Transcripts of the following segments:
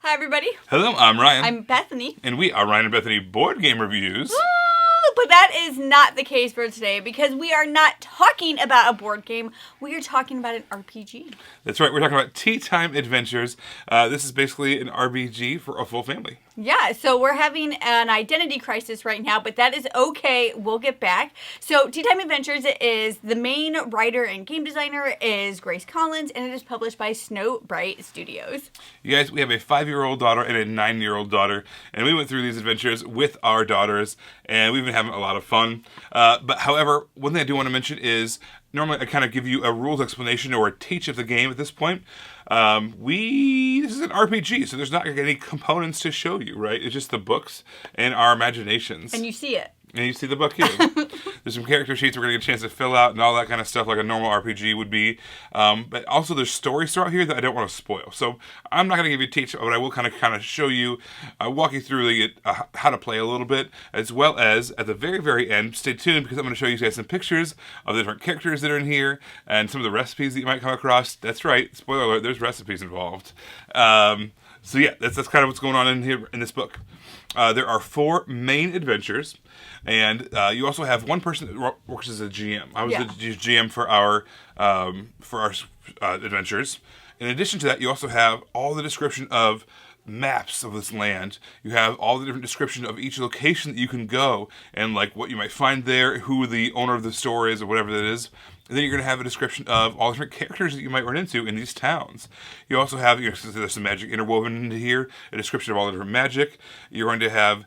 Hi, everybody. Hello, I'm Ryan. I'm Bethany. And we are Ryan and Bethany Board Game Reviews. Woo! But that is not the case for today because we are not talking about a board game. We are talking about an RPG. That's right. We're talking about Teatime Adventures. This is basically an RPG for a full family. Yeah, so we're having an identity crisis right now, but that is okay. We'll get back. So Teatime Adventures is the main writer and game designer is Grace Collins, and it is published by Snowbrite Studios. You guys, we have a 5-year-old daughter and a 9-year-old daughter, and we went through these adventures with our daughters, and we've been having a lot of fun. But however, one thing I do want to mention is normally I kind of give you a rules explanation or a teach of the game at this point. This is an RPG, so there's not any components to show you, right? It's just the books and our imaginations. And you see it. And you see the book here. There's some character sheets we're going to get a chance to fill out and all that kind of stuff like a normal RPG would be. But also there's stories throughout here that I don't want to spoil. So I'm not going to give you a teach, but I will kind of show you, walk you through how to play a little bit, as well as at the very, very end, stay tuned because I'm going to show you guys some pictures of the different characters that are in here and some of the recipes that you might come across. That's right. Spoiler alert, there's recipes involved. So yeah, that's kind of what's going on in here in this book. There are 4 main adventures, and you also have one person that works as a GM. I was the GM for our adventures. In addition to that, you also have all the description of maps of this land. You have all the different description of each location that you can go, and like what you might find there, who the owner of the store is, or whatever that is. And then you're going to have a description of all the different characters that you might run into in these towns. You also have, there's some magic interwoven into here, a description of all the different magic. You're going to have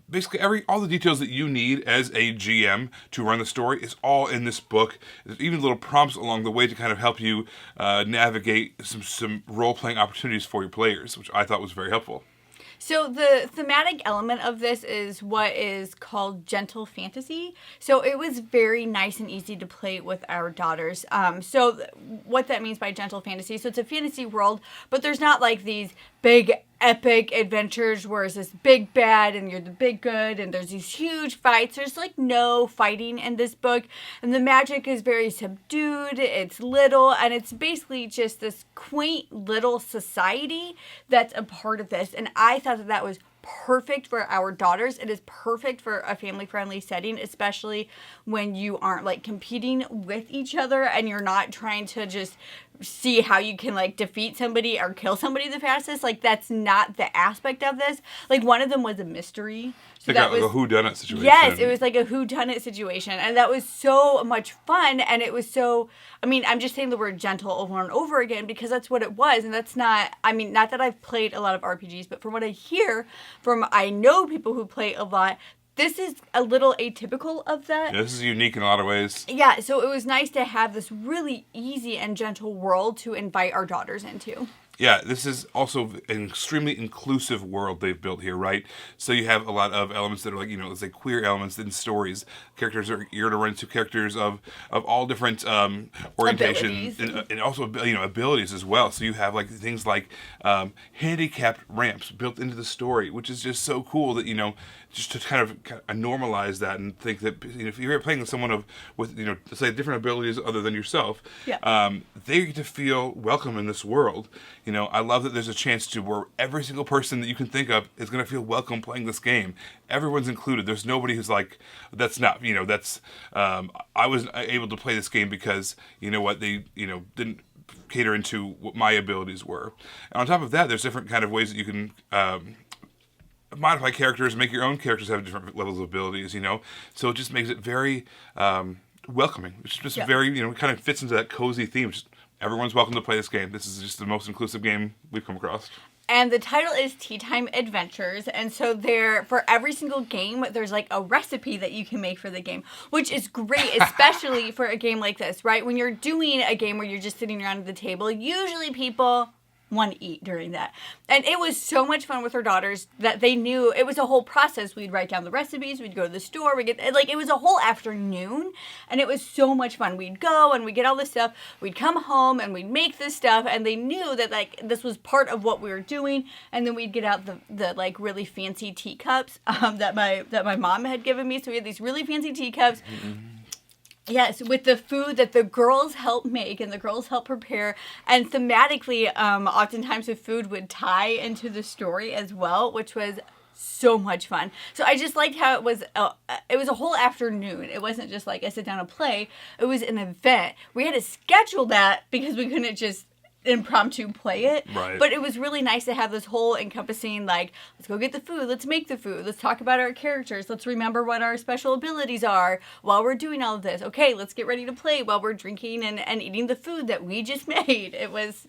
basically all the details that you need as a GM to run the story is all in this book. There's even little prompts along the way to kind of help you navigate some role-playing opportunities for your players, which I thought was very helpful. So the thematic element of this is what is called gentle fantasy. So it was very nice and easy to play with our daughters. So what that means by gentle fantasy, so it's a fantasy world, but there's not like these big epic adventures where it's this big bad and you're the big good and there's these huge fights. There's like no fighting in this book, and the magic is very subdued. It's little, and it's basically just this quaint little society that's a part of this. And I thought that was perfect for our daughters. It is perfect for a family-friendly setting, especially when you aren't like competing with each other and you're not trying to just see how you can like defeat somebody or kill somebody the fastest. Like that's not the aspect of this. Like one of them was a mystery. So like a whodunit situation. Yes, it was like a whodunit situation. And that was so much fun. And it was so, I'm just saying the word gentle over and over again because that's what it was. And that's not, not that I've played a lot of RPGs, but from what I hear I know people who play a lot, this is a little atypical of that. Yeah, this is unique in a lot of ways. Yeah, so it was nice to have this really easy and gentle world to invite our daughters into. Yeah, this is also an extremely inclusive world they've built here, right? So you have a lot of elements that are like, let's say queer elements in stories. You're going to run into characters of all different orientations and also, abilities as well. So you have like things like handicapped ramps built into the story, which is just so cool that, just to kind of normalize that and think that if you're playing with someone with say different abilities other than yourself, they get to feel welcome in this world. I love that there's a chance to where every single person that you can think of is going to feel welcome playing this game. Everyone's included. There's nobody who's like, that's not, that's, I was able to play this game because, they, didn't cater into what my abilities were. And on top of that, there's different kind of ways that you can, modify characters, make your own characters have different levels of abilities, so it just makes it very welcoming. It's just very, kind of fits into that cozy theme. Just everyone's welcome to play this game. This is just the most inclusive game we've come across. And the title is Teatime Adventures, and so for every single game, there's like a recipe that you can make for the game, which is great, especially for a game like this, right? When you're doing a game where you're just sitting around at the table, usually people want to eat during that. And it was so much fun with her daughters that they knew it was a whole process. We'd write down the recipes, we'd go to the store, it was a whole afternoon, and it was so much fun. We'd go and we'd get all this stuff, we'd come home and we'd make this stuff, and they knew that like this was part of what we were doing. And then we'd get out the like really fancy teacups that my mom had given me. So we had these really fancy teacups. Yes, with the food that the girls help make and the girls help prepare, and thematically, oftentimes the food would tie into the story as well, which was so much fun. So I just liked how it was a whole afternoon. It wasn't just like I sit down and play. It was an event. We had to schedule that because we couldn't just impromptu play it. Right. But it was really nice to have this whole encompassing, like, let's go get the food, let's make the food, let's talk about our characters, let's remember what our special abilities are while we're doing all of this. Okay, let's get ready to play while we're drinking and eating the food that we just made. It was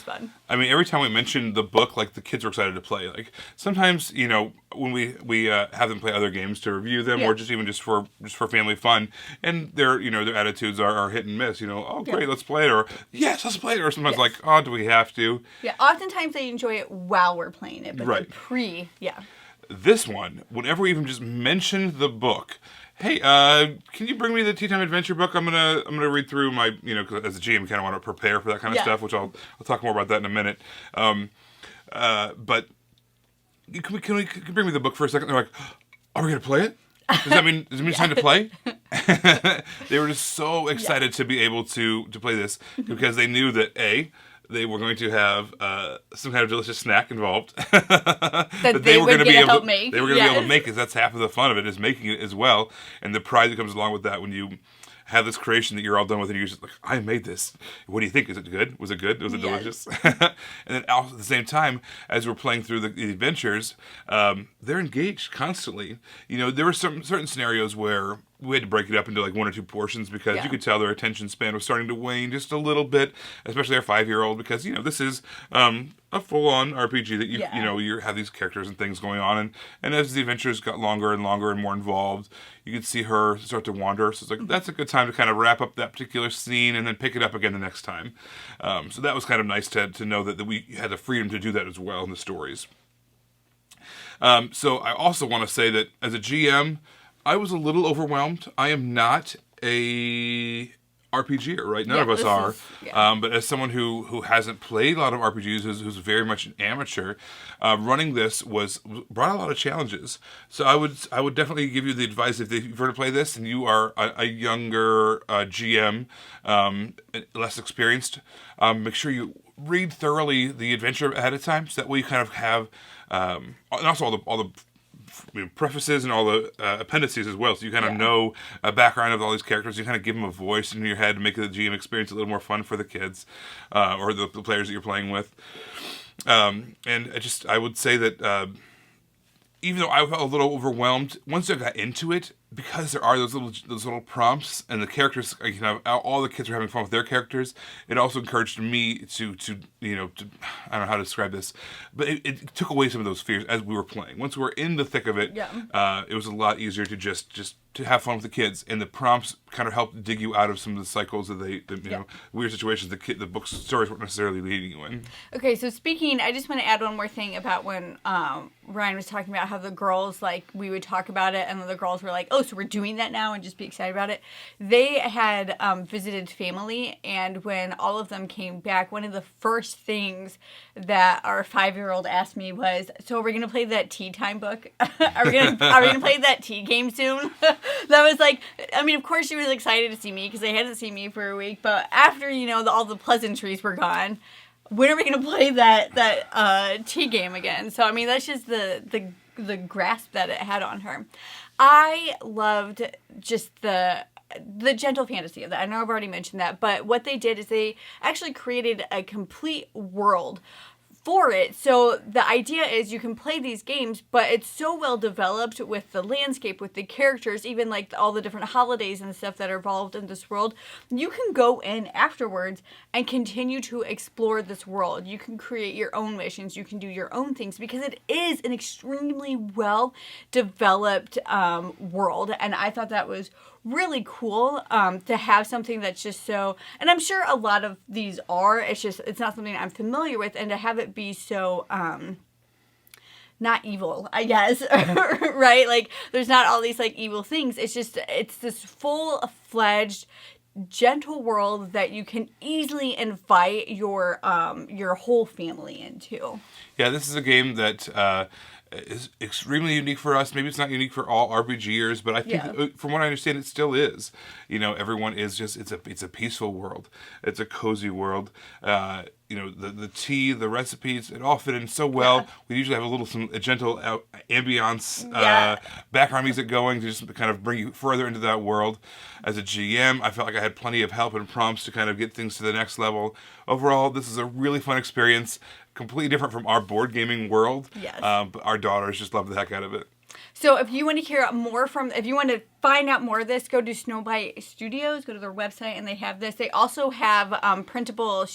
fun. I mean, every time we mentioned the book, like, the kids were excited to play. Like, sometimes, you know, when we have them play other games to review them, or just even just for family fun, and their attitudes are hit and miss. You know, oh great, let's play it, or yes, let's play it, or sometimes like, oh, do we have to? Yeah, oftentimes they enjoy it while we're playing it, but the This one, whenever we even just mentioned the book, hey, can you bring me the Teatime Adventure book? I'm gonna read through my, you know, 'cause as a GM, kind of want to prepare for that kind of stuff, which I'll talk more about that in a minute. But can you bring me the book for a second? They're like, are we gonna play it? Does it mean it's time to play? They were just so excited to be able to play this because they knew that they were going to have some kind of delicious snack involved that they were going to be able to make. They were going to be able to make, because that's half of the fun of it, is making it as well, and the pride that comes along with that when you have this creation that you're all done with, and you're just like, I made this. What do you think? Is it good? Was it good? Was it delicious? And then also at the same time, as we're playing through the adventures, they're engaged constantly. You know, there were some certain scenarios where we had to break it up into like one or two portions because you could tell their attention span was starting to wane just a little bit, especially our 5-year-old, because, you know, this is a full-on RPG that you have these characters and things going on, and as the adventures got longer and longer and more involved, you could see her start to wander. So it's like, that's a good time to kind of wrap up that particular scene and then pick it up again the next time. So that was kind of nice to know that we had the freedom to do that as well in the stories. So I also want to say that as a GM, I was a little overwhelmed. I am not a RPGer, right? None of us are. But as someone who hasn't played a lot of RPGs, who's very much an amateur, running this brought a lot of challenges. So I would definitely give you the advice, if you were to play this and you are a younger GM, less experienced, make sure you read thoroughly the adventure ahead of time, so that way you kind of have, and also all the prefaces and all the appendices as well, so you kind of know a background of all these characters. You kind of give them a voice in your head to make the GM experience a little more fun for the kids, or the players that you're playing with. And I would say that even though I felt a little overwhelmed, once I got into it, because there are those little prompts, and the characters, you know, all the kids are having fun with their characters, it also encouraged me to I don't know how to describe this, but it took away some of those fears as we were playing. Once we were in the thick of it, it was a lot easier to just to have fun with the kids, and the prompts kind of helped dig you out of some of the cycles that weird situations the book's stories weren't necessarily leading you in. Okay, so I just want to add one more thing about when Ryan was talking about how the girls, like, we would talk about it, and the girls were like, oh, so we're doing that now, and just be excited about it. They had visited family, and when all of them came back, one of the first things that our 5-year-old asked me was, so are we going to play that tea time book? are we going to play that tea game soon? That was like, I mean, of course she was excited to see me because they hadn't seen me for a week, but after, all the pleasantries were gone, when are we going to play that tea game again? So, I mean, that's just the grasp that it had on her. I loved just the gentle fantasy of that. I know I've already mentioned that, but what they did is they actually created a complete world for it. So the idea is you can play these games, but it's so well developed with the landscape, with the characters, even like all the different holidays and stuff that are involved in this world. You can go in afterwards and continue to explore this world. You can create your own missions. You can do your own things because it is an extremely well developed world. And I thought that was really cool to have something that's just so, and I'm sure a lot of these are, it's not something I'm familiar with, and to have it be so not evil, I guess, right? Like, there's not all these like evil things. It's this full-fledged gentle world that you can easily invite your whole family into. Yeah, this is a game that is extremely unique for us. Maybe it's not unique for all RPGers, but I think, from what I understand, it still is. Everyone is just it's a peaceful world. It's a cozy world. The tea, the recipes, it all fit in so well. Yeah. We usually have a gentle ambiance, background music going to just kind of bring you further into that world. As a GM, I felt like I had plenty of help and prompts to kind of get things to the next level. Overall, this is a really fun experience, completely different from our board gaming world. Yes. But our daughters just love the heck out of it. So if you want to hear more if you want to find out more of this, go to Snowbrite Studios, go to their website, and they have this. They also have printable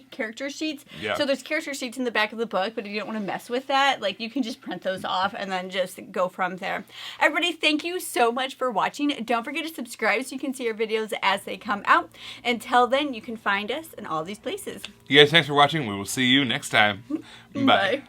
character sheets. Yeah. So there's character sheets in the back of the book, but if you don't want to mess with that, you can just print those off and then just go from there. Everybody, thank you so much for watching. Don't forget to subscribe so you can see our videos as they come out. Until then, you can find us in all these places. You guys, thanks for watching. We will see you next time. Bye.